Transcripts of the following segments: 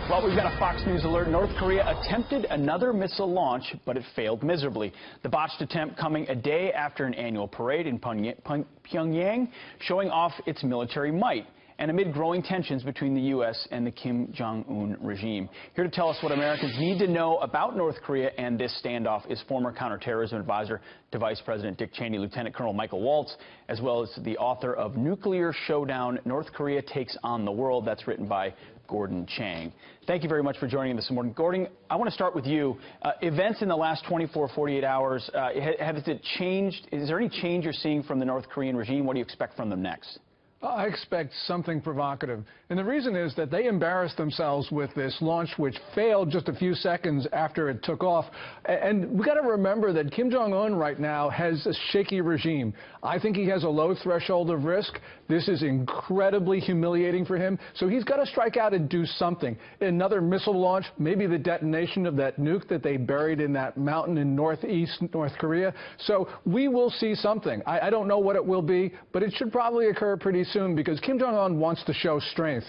Well, we've got a Fox News alert. North Korea attempted another missile launch, but it failed miserably. The botched attempt coming a day after an annual parade in Pyongyang, showing off its military might, and amid growing tensions between the U.S. and the Kim Jong-un regime. Here to tell us what Americans need to know about North Korea and this standoff is former counterterrorism advisor to Vice President Dick Cheney, Lieutenant Colonel Michael Waltz, as well as the author of Nuclear Showdown, North Korea Takes on the World. That's written by Gordon Chang. Thank you very much for joining us this morning. Gordon, I want to start with you. Events in the last 24, 48 hours, has it changed? Is there any change you're seeing from the North Korean regime? What do you expect from them next? I expect something provocative. And the reason is that they embarrassed themselves with this launch, which failed just a few seconds after it took off. And we've got to remember that Kim Jong-un right now has a shaky regime. I think he has a low threshold of risk. This is incredibly humiliating for him. So he's got to strike out and do something. Another missile launch, maybe the detonation of that nuke that they buried in that mountain in northeast North Korea. So we will see something. I don't know what it will be, but it should probably occur pretty soon because Kim Jong-un wants to show strength.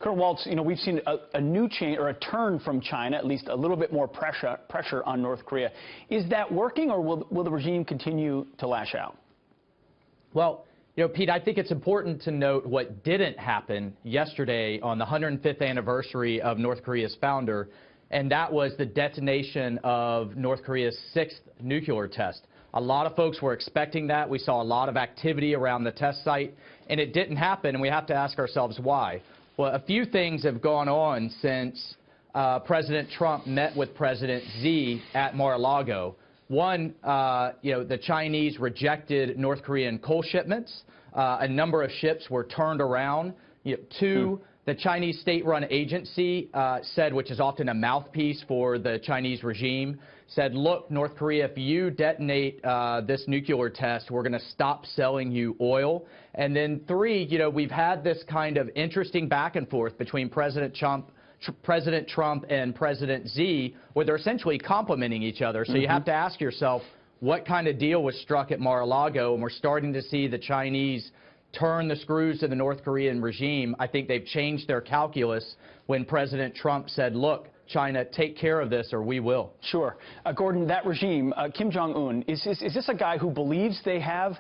Colonel Waltz, you know, we've seen a new change or a turn from China, at least a little bit more pressure on North Korea. Is that working, or will the regime continue to lash out? Well, you know, Pete, I think it's important to note what didn't happen yesterday on the 105th anniversary of North Korea's founder, and that was the detonation of North Korea's 6th nuclear test. A lot of folks were expecting that. We saw a lot of activity around the test site, and it didn't happen, and we have to ask ourselves why. Well, a few things have gone on since President Trump met with President Xi at Mar-a-Lago. One, you know, the Chinese rejected North Korean coal shipments. A number of ships were turned around. You know, two, the Chinese state-run agency said, which is often a mouthpiece for the Chinese regime, said, look, North Korea, if you detonate this nuclear test, we're going to stop selling you oil. And then three, you know, we've had this kind of interesting back and forth between President Trump and President Xi, where they're essentially complimenting each other. So you have to ask yourself, what kind of deal was struck at Mar-a-Lago? And we're starting to see the Chinese turn the screws to the North Korean regime. I think they've changed their calculus when President Trump said, look, China, take care of this or we will. Sure. Gordon, that regime, Kim Jong-un, is this a guy who believes they have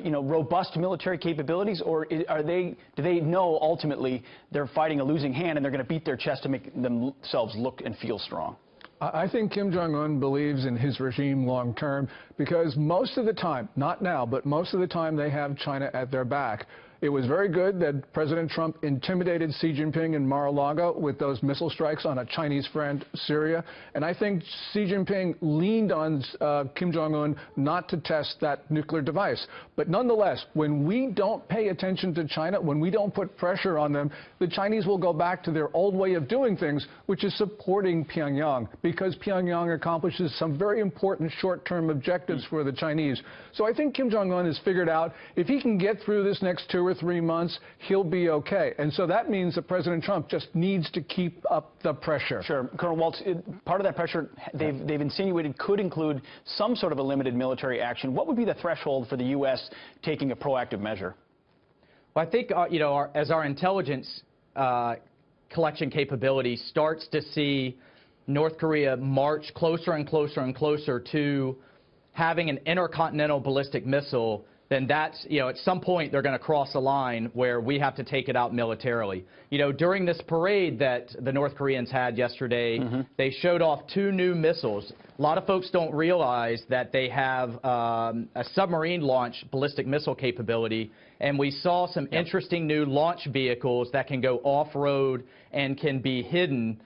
you know, robust military capabilities, or do they know ultimately they're fighting a losing hand and they're going to beat their chest to make themselves look and feel strong? I think Kim Jong-un believes in his regime long term because most of the time, not now, but most of the time they have China at their back. It was very good that President Trump intimidated Xi Jinping in Mar-a-Lago with those missile strikes on a Chinese friend, Syria. And I think Xi Jinping leaned on Kim Jong-un not to test that nuclear device. But nonetheless, when we don't pay attention to China, when we don't put pressure on them, the Chinese will go back to their old way of doing things, which is supporting Pyongyang, because Pyongyang accomplishes some very important short-term objectives for the Chinese. So I think Kim Jong-un has figured out if he can get through this next 2 or 3 months, he'll be okay. And so that means that President Trump just needs to keep up the pressure. Sure. Colonel Waltz, part of that pressure they've insinuated could include some sort of a limited military action. What would be the threshold for the U.S. taking a proactive measure? Well, I think, you know, as our intelligence collection capability starts to see North Korea march closer and closer and closer to having an intercontinental ballistic missile, then that's, you know, at some point they're going to cross a line where we have to take it out militarily. You know, during this parade that the North Koreans had yesterday, they showed off 2 new missiles. A lot of folks don't realize that they have a submarine-launched ballistic missile capability, and we saw some interesting new launch vehicles that can go off-road and can be hidden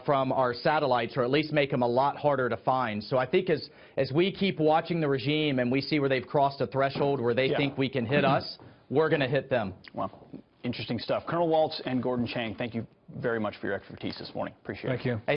from our satellites, or at least make them a lot harder to find. So I think as we keep watching the regime and we see where they've crossed a threshold where they think we can hit us, we're going to hit them. Well, interesting stuff. Colonel Waltz and Gordon Chang, thank you very much for your expertise this morning. Appreciate it. Thank you.